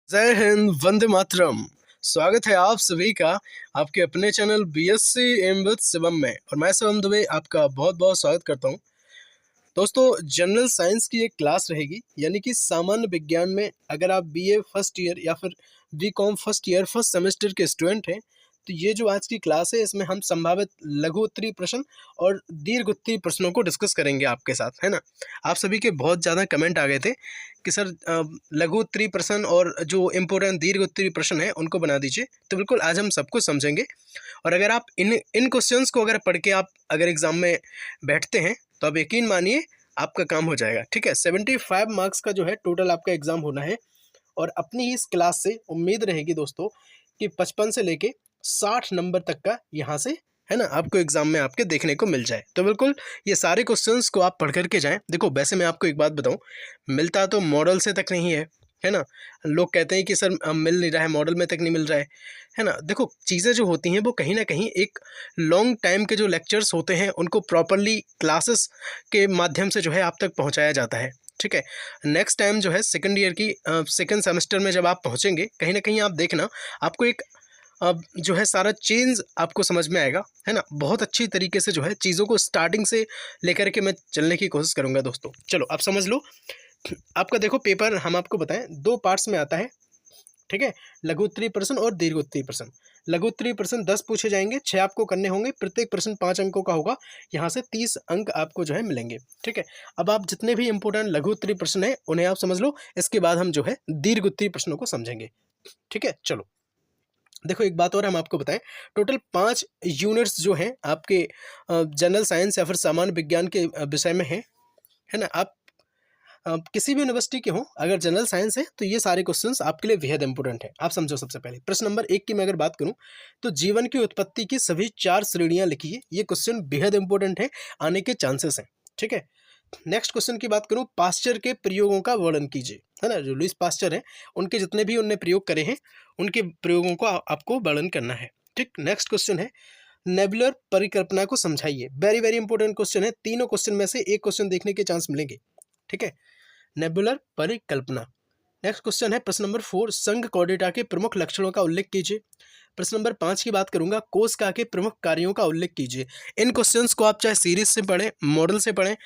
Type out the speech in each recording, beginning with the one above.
जय हिंद, वंदे मातरम। स्वागत है आप सभी का आपके अपने channel BSc M with Shivam में। और मैं शिवम दुबे आपका बहुत बहुत स्वागत करता हूं। दोस्तों, जनरल साइंस की एक क्लास रहेगी, यानी कि सामान्य विज्ञान में अगर आप बीए फर्स्ट ईयर या फिर BCom first year first semester के स्टूडेंट हैं, तो ये जो आज की क्लास है इसमें हम संभावित लघु उत्तरीय प्रश्न और दीर्घ उत्तरीय प्रश्नों को डिस्कस करेंगे आपके साथ, है ना। आप सभी के बहुत ज़्यादा कमेंट आ गए थे कि सर लघु उत्तरीय प्रश्न और जो इम्पोर्टेंट दीर्घ उत्तरीय प्रश्न है उनको बना दीजिए। तो बिल्कुल आज हम सब कुछ समझेंगे। और अगर आप इन क्वेश्चंस को अगर पढ़ के आप अगर एग्ज़ाम में बैठते हैं तो आप यकीन मानिए आपका काम हो जाएगा। ठीक है, 75 मार्क्स का जो है टोटल आपका एग्ज़ाम होना है। और अपनी इस क्लास से उम्मीद रहेगी दोस्तों कि 55 से लेके 60 नंबर तक का यहाँ से, है ना, आपको एग्जाम में आपके देखने को मिल जाए। तो बिल्कुल ये सारे क्वेश्चंस को आप पढ़ करके जाएं। देखो, वैसे मैं आपको एक बात बताऊं, मिलता तो मॉडल से तक नहीं है ना। लोग कहते हैं कि सर मिल नहीं रहा है, मॉडल में तक नहीं मिल रहा है ना। देखो, चीज़ें जो होती हैं वो कहीं ना कहीं एक लॉन्ग टाइम के जो लेक्चर्स होते हैं उनको प्रॉपरली क्लासेस के माध्यम से जो है आप तक पहुँचाया जाता है। ठीक है, नेक्स्ट टाइम जो है सेकंड ईयर की सेकंड सेमेस्टर में जब आप पहुँचेंगे, कहीं ना कहीं आप देखना आपको एक अब जो है सारा चेंज आपको समझ में आएगा, है ना। बहुत अच्छी तरीके से जो है चीज़ों को स्टार्टिंग से लेकर के मैं चलने की कोशिश करूंगा दोस्तों। चलो आप समझ लो। आपका देखो पेपर हम आपको बताएं 2 पार्ट्स में आता है। ठीक है, लघु उत्तरीय प्रश्न और दीर्घ उत्तरीय प्रश्न। लघु उत्तरीय प्रश्न 10 पूछे जाएंगे, 6 आपको करने होंगे, प्रत्येक प्रश्न 5 अंकों का होगा। यहाँ से 30 अंक आपको जो है मिलेंगे। ठीक है, अब आप जितने भी इंपॉर्टेंट लघु उत्तरीय प्रश्न है उन्हें आप समझ लो। इसके बाद हम जो है दीर्घ उत्तरीय प्रश्नों को समझेंगे। ठीक है, चलो देखो, एक बात और हम आपको बताएं, टोटल 5 यूनिट्स जो हैं आपके जनरल साइंस या फिर सामान्य विज्ञान के विषय में है ना। आप किसी भी यूनिवर्सिटी के हों, अगर जनरल साइंस है तो ये सारे क्वेश्चंस आपके लिए बेहद इंपॉर्टेंट है। आप समझो, सबसे पहले प्रश्न नंबर 1 की मैं अगर बात करूं तो जीवन की उत्पत्ति की सभी 4 श्रेणियां लिखिए। ये क्वेश्चन बेहद इंपॉर्टेंट है, आने के चांसेस हैं। ठीक है, नेक्स्ट क्वेश्चन की बात करूं, पास्चर के प्रयोगों का वर्णन कीजिए, है ना। जो लुईस पास्चर है उनके जितने भी उनने प्रयोग करे हैं उनके प्रयोगों को आपको वर्णन करना है। ठीक, नेक्स्ट क्वेश्चन है नेबुलर परिकल्पना को समझाइए। वेरी वेरी इंपॉर्टेंट क्वेश्चन है, तीनों क्वेश्चन में से एक क्वेश्चन देखने के चांस मिलेंगे। ठीक है, नेबुलर परिकल्पना। नेक्स्ट क्वेश्चन है प्रश्न नंबर 4, संघ कॉर्डेटा के प्रमुख लक्षणों का उल्लेख कीजिए। प्रश्न नंबर 5 की बात करूंगा, कोशिका के प्रमुख कार्यों का उल्लेख कीजिए। इन क्वेश्चंस को आप चाहे सीरीज से पढ़ें, मॉडल से पढ़ें,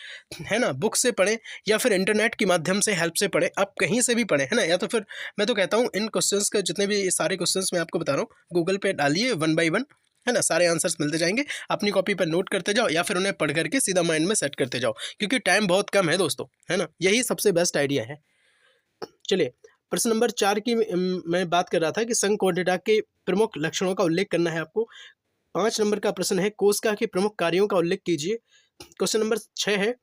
है ना, बुक से पढ़ें या फिर इंटरनेट के माध्यम से हेल्प से पढ़ें, आप कहीं से भी पढ़ें, है ना। या तो फिर मैं तो कहता हूँ इन क्वेश्चंस का जितने भी सारे क्वेश्चंस मैं आपको बता रहा हूँ गूगल पे डालिए 1 बाई 1, है ना। सारे आंसर्स मिलते जाएंगे, अपनी कॉपी पर नोट करते जाओ या फिर उन्हें पढ़ करके सीधा माइंड में सेट करते जाओ, क्योंकि टाइम बहुत कम है दोस्तों, है ना। यही सबसे बेस्ट आइडिया है। चलिए, प्रश्न नंबर 4 की मैं बात कर रहा था कि संघ कॉर्डेटा के प्रमुख लक्षणों का उल्लेख करना है आपको। 5 नंबर का प्रश्न है कोशिका के प्रमुख कार्यों का उल्लेख कीजिए। क्वेश्चन नंबर 6 है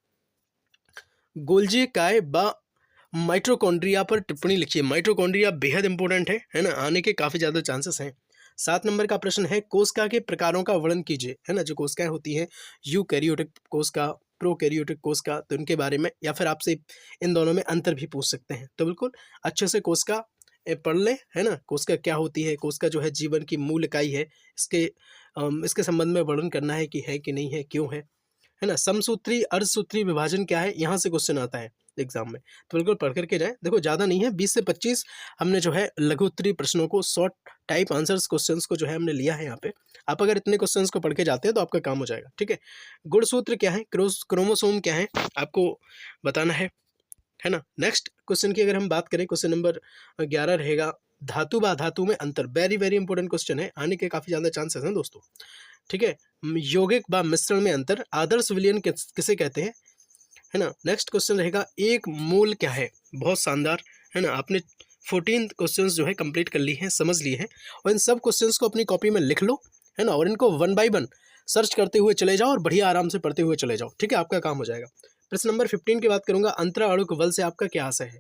गोल्जी काय व माइटोकॉन्ड्रिया पर टिप्पणी लिखिए। माइटोकॉन्ड्रिया बेहद इंपॉर्टेंट है ना, आने के काफ़ी ज़्यादा चांसेस हैं। 7 नंबर का प्रश्न है कोशिका के प्रकारों का वर्णन कीजिए, है ना। जो कोशिकाएं होती हैं, यूकैरियोटिक कोशिका, प्रोकैरियोटिक कोशिका, तो इनके बारे में, या फिर आपसे इन दोनों में अंतर भी पूछ सकते हैं। तो बिल्कुल अच्छे से कोशिका पढ़ लें, है ना। कोशिका क्या होती है, कोशिका जो है जीवन की मूल इकाई है। इसके संबंध में वर्णन करना है कि नहीं है, क्यों है ना। समसूत्री अर्धसूत्री विभाजन क्या है, यहाँ से क्वेश्चन आता है एग्जाम में। तो बिल्कुल पढ़ करके जाए। देखो, ज़्यादा नहीं है, 20 से 25 हमने जो है लघु उत्तरीय प्रश्नों को, शॉर्ट टाइप आंसर्स क्वेश्चंस को जो है हमने लिया है यहाँ पे। आप अगर इतने क्वेश्चंस को पढ़ के जाते हैं तो आपका काम हो जाएगा। ठीक है, गुणसूत्र क्या है, क्रोमोसोम क्या है, आपको बताना है ना। नेक्स्ट क्वेश्चन की अगर हम बात करें, क्वेश्चन नंबर 11 रहेगा धातु व अधातु में अंतर। वेरी वेरी इंपॉर्टेंट क्वेश्चन है, आने के काफ़ी ज़्यादा चांसेस हैं दोस्तों। ठीक है, यौगिक व मिश्रण में अंतर, आदर्श विलयन किसे कहते हैं, है ना। नेक्स्ट क्वेश्चन रहेगा एक मोल क्या है। बहुत शानदार, है ना। आपने 14 क्वेश्चंस जो है कंप्लीट कर ली हैं, समझ लिए हैं। और इन सब क्वेश्चंस को अपनी कॉपी में लिख लो, है ना, और इनको 1 बाई 1 सर्च करते हुए चले जाओ और बढ़िया आराम से पढ़ते हुए चले जाओ। ठीक है, आपका काम हो जाएगा। प्रश्न नंबर 15 की बात करूंगा, अंतराणुक बल से आपका क्या आशय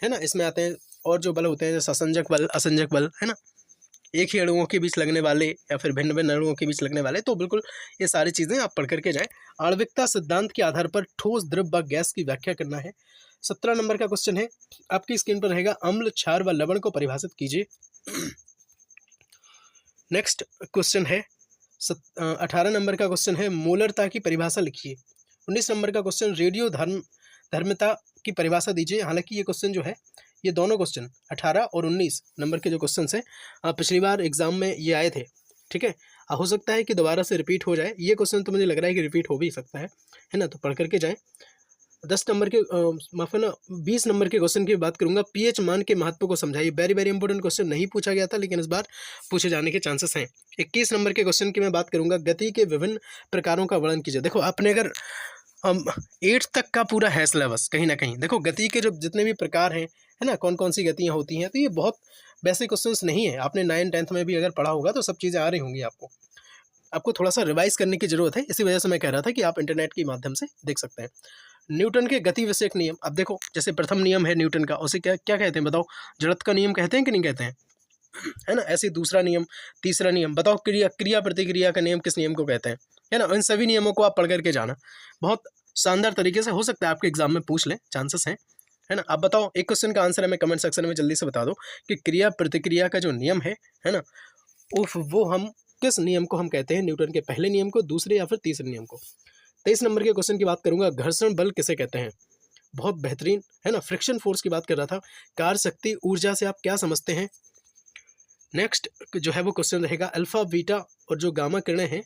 है ना। इसमें आते हैं और जो बल होते हैं, जैसे असंजक बल, असंजक बल, है ना, एक ही अणुओं के बीच लगने वाले या फिर भिन्न भिन्न अणुओं के बीच लगने वाले। तो बिल्कुल ये सारी चीज़ें आप पढ़ करके जाएं। आणविकता सिद्धांत के आधार पर ठोस, द्रव व गैस की व्याख्या करना है। 17 नंबर का क्वेश्चन है, आपकी स्क्रीन पर रहेगा अम्ल, क्षार व लवण को परिभाषित कीजिए। नेक्स्ट क्वेश्चन है 18 नंबर का क्वेश्चन है मोलरता की परिभाषा लिखिए। 19 नंबर का क्वेश्चन रेडियो धर्मिता की परिभाषा दीजिए। हालांकि ये क्वेश्चन जो है ये दोनों क्वेश्चन 18 और 19 नंबर के जो क्वेश्चन हैं पिछली बार एग्जाम में ये आए थे, ठीक है। हो सकता है कि दोबारा से रिपीट हो जाए, ये क्वेश्चन तो मुझे लग रहा है कि रिपीट हो भी सकता है ना, तो पढ़ करके जाएँ। 10 नंबर के माफ करना 20 नंबर के क्वेश्चन की बात करूंगा, पीएच मान के महत्व को समझाइए। वेरी वेरी इंपॉर्टेंट क्वेश्चन, नहीं पूछा गया था लेकिन इस बार पूछे जाने के चांसेस हैं। 21 नंबर के क्वेश्चन की मैं बात करूंगा, गति के विभिन्न प्रकारों का वर्णन कीजिए। देखो आपने अगर 8 तक का पूरा है सिलेबस कहीं ना कहीं, देखो गति के जो जितने भी प्रकार हैं, है ना, कौन कौन सी गतियाँ होती हैं, तो ये बहुत बेसिक क्वेश्चन नहीं है। आपने 9 10th में भी अगर पढ़ा होगा तो सब चीज़ें आ रही होंगी आपको थोड़ा सा रिवाइज करने की जरूरत है। इसी वजह से मैं कह रहा था कि आप इंटरनेट के माध्यम से देख सकते हैं। न्यूटन के गति विषयक नियम, अब देखो जैसे प्रथम नियम है न्यूटन का, उसे क्या क्या कहते हैं बताओ? जड़त्व का नियम कहते हैं कि नहीं कहते हैं, है ना। ऐसे दूसरा नियम, तीसरा नियम, बताओ क्रिया प्रतिक्रिया का नियम किस नियम को कहते हैं, है ना। इन सभी नियमों को आप पढ़ करके जाना, बहुत शानदार तरीके से, हो सकता है आपके एग्जाम में पूछ लें, चांसेस हैं, है ना। आप बताओ, एक क्वेश्चन का आंसर हमें कमेंट सेक्शन में जल्दी से बता दो कि क्रिया प्रतिक्रिया का जो नियम है ना, वो हम किस नियम को हम कहते हैं, न्यूटन के पहले नियम को, दूसरे या फिर तीसरे नियम को। 23 नंबर के क्वेश्चन की बात करूंगा, घर्षण बल किसे कहते हैं? बहुत बेहतरीन, है ना, फ्रिक्शन फोर्स की बात कर रहा था। कार्य शक्ति ऊर्जा से आप क्या समझते हैं? नेक्स्ट जो है वो क्वेश्चन रहेगा, अल्फा बीटा और जो गामा किरणें हैं,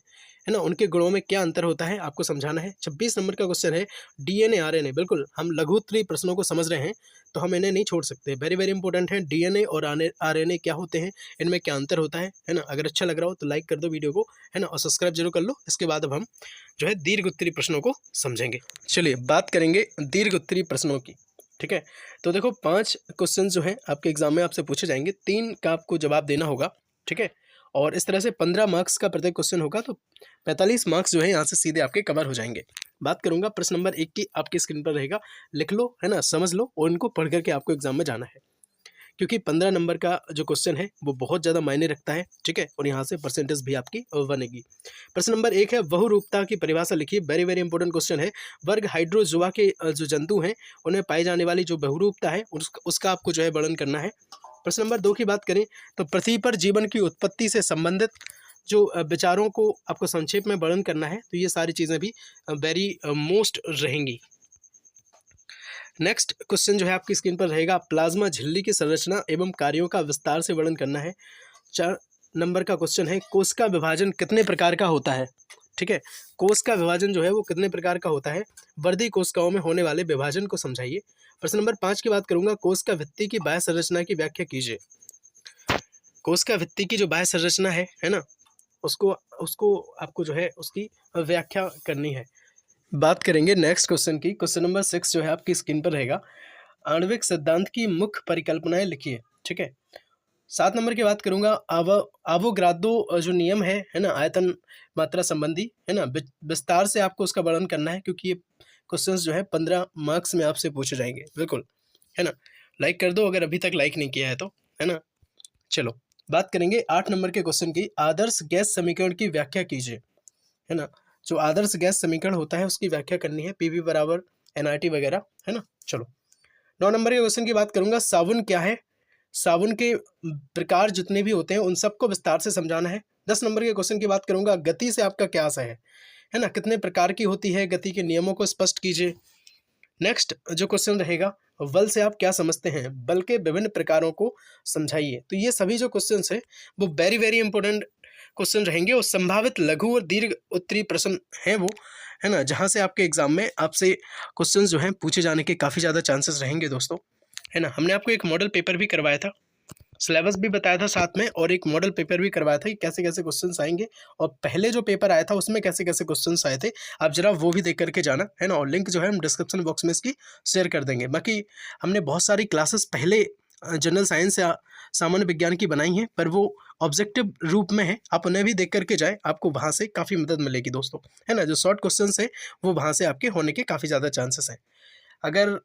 है ना, उनके गुणों में क्या अंतर होता है, आपको समझाना है। 26 नंबर का क्वेश्चन है, डीएनए आरएनए, बिल्कुल हम लघुत्तरीय प्रश्नों को समझ रहे हैं तो हम इन्हें नहीं छोड़ सकते, वेरी वेरी इंपॉर्टेंट है। डीएनए और आरएनए क्या होते हैं, इनमें क्या अंतर होता है ना। अगर अच्छा लग रहा हो तो लाइक कर दो वीडियो को, है ना, और सब्सक्राइब जरूर कर लो। इसके बाद अब हम जो है दीर्घ उत्तरीय प्रश्नों को समझेंगे। चलिए बात करेंगे दीर्घ उत्तरीय प्रश्नों की, ठीक है। तो देखो 5 क्वेश्चन जो हैं आपके एग्जाम में आपसे पूछे जाएंगे, 3 का आपको जवाब देना होगा, ठीक है। और इस तरह से 15 मार्क्स का प्रत्येक क्वेश्चन होगा, तो 45 मार्क्स जो है यहाँ से सीधे आपके कवर हो जाएंगे। बात करूंगा प्रश्न नंबर 1 की, आपकी स्क्रीन पर रहेगा, लिख लो, है ना, समझ लो और इनको पढ़ करके आपको एग्जाम में जाना है, क्योंकि 15 नंबर का जो क्वेश्चन है वो बहुत ज़्यादा मायने रखता है, ठीक है, और यहाँ से परसेंटेज भी आपकी बनेगी। प्रश्न नंबर 1 है, बहुरूपता की परिभाषा लिखिए। वेरी वेरी इंपॉर्टेंट क्वेश्चन है। वर्ग हाइड्रोजोआ के जो जंतु हैं उनमें पाई जाने वाली जो बहुरूपता है उसका आपको जो है वर्णन करना है। प्रश्न नंबर 2 की बात करें तो पृथ्वी पर जीवन की उत्पत्ति से संबंधित जो विचारों को आपको संक्षेप में वर्णन करना है, तो ये सारी चीज़ें भी वेरी मोस्ट रहेंगी। नेक्स्ट क्वेश्चन जो है आपकी स्क्रीन पर रहेगा, प्लाज्मा झिल्ली की संरचना एवं कार्यों का विस्तार से वर्णन करना है। 4 नंबर का क्वेश्चन है, कोश का विभाजन कितने प्रकार का होता है, ठीक है। कोश का विभाजन जो है वो कितने प्रकार का होता है, वर्दी कोशिकाओं में होने वाले विभाजन को समझाइए। प्रश्न नंबर 5 की बात करूंगा, कोश का भित्ति की बाह्य संरचना की व्याख्या कीजिए। कोश का भित्ति की जो बाह्य संरचना है ना, उसको आपको जो है उसकी व्याख्या करनी है। बात करेंगे नेक्स्ट क्वेश्चन की, क्वेश्चन नंबर 6 जो है आपकी स्क्रीन पर रहेगा, आणविक सिद्धांत की मुख्य परिकल्पनाएं लिखिए, ठीक है। 7 नंबर की बात करूंगा, आवोगाद्रो जो नियम है ना, आयतन मात्रा संबंधी, है ना, विस्तार से आपको उसका वर्णन करना है, क्योंकि ये क्वेश्चंस जो है 15 मार्क्स में आपसे पूछे जाएंगे, बिल्कुल, है ना। लाइक कर दो अगर अभी तक लाइक नहीं किया है तो, है ना। चलो बात करेंगे 8 नंबर के क्वेश्चन की, आदर्श गैस समीकरण की व्याख्या कीजिए, है ना। जो आदर्श गैस समीकरण होता है उसकी व्याख्या करनी है, पीवी बराबर एनआरटी वगैरह, है ना। चलो 9 नंबर के क्वेश्चन की बात करूंगा, साबुन क्या है, साबुन के प्रकार जितने भी होते हैं उन सबको विस्तार से समझाना है। 10 नंबर के क्वेश्चन की बात करूंगा, गति से आपका क्या आशय है ना, कितने प्रकार की होती है, गति के नियमों को स्पष्ट कीजिए। नेक्स्ट जो क्वेश्चन रहेगा, बल से आप क्या समझते हैं, बल के विभिन्न प्रकारों को समझाइए। तो ये सभी जो क्वेश्चन है वो वेरी वेरी इंपॉर्टेंट क्वेश्चन रहेंगे और संभावित लघु और दीर्घ उत्तरीय प्रश्न हैं वो, है ना, जहाँ से आपके एग्जाम में आपसे क्वेश्चन जो हैं पूछे जाने के काफ़ी ज़्यादा चांसेस रहेंगे दोस्तों, है ना। हमने आपको एक मॉडल पेपर भी करवाया था, सिलेबस भी बताया था साथ में, और एक मॉडल पेपर भी करवाया था कि कैसे कैसे क्वेश्चंस आएंगे, और पहले जो पेपर आया था उसमें कैसे कैसे क्वेश्चंस आए थे, आप जरा वो भी देख करके जाना, है ना। और लिंक जो है हम डिस्क्रिप्शन बॉक्स में इसकी शेयर कर देंगे। बाकी हमने बहुत सारी क्लासेस पहले जनरल साइंस या सामान्य विज्ञान की बनाई हैं, पर वो ऑब्जेक्टिव रूप में है, आप उन्हें भी देख करके जाएँ, आपको वहाँ से काफ़ी मदद मिलेगी दोस्तों, है ना। जो शॉर्ट क्वेश्चंस है वो वहाँ से आपके होने के काफ़ी ज़्यादा चांसेस हैं। अगर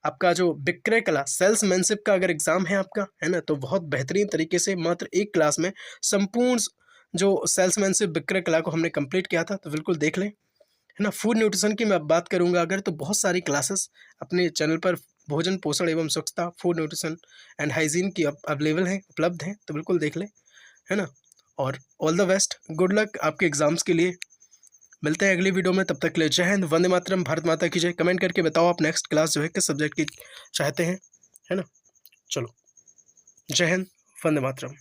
आपका जो विक्रय कला सेल्समैनशिप का अगर एग्ज़ाम है आपका, है ना, तो बहुत बेहतरीन तरीके से मात्र एक क्लास में संपूर्ण जो सेल्समैनशिप विक्रय कला को हमने कंप्लीट किया था, तो बिल्कुल देख लें, है ना। फूड न्यूट्रिशन की मैं बात करूंगा अगर, तो बहुत सारी क्लासेस अपने चैनल पर भोजन पोषण एवं स्वच्छता, फूड न्यूट्रिशन एंड हाइजीन की अवेलेबल हैं, उपलब्ध हैं, तो बिल्कुल देख लें, है ना। और all the best, good luck आपके एग्ज़ाम्स के लिए। मिलते हैं अगली वीडियो में, तब तक के लिए जय हिंद, वंदे मातरम, भारत माता की जय। कमेंट करके बताओ आप नेक्स्ट क्लास जो है किस सब्जेक्ट की चाहते हैं, है ना। चलो, जय हिंद, वंदे मातरम।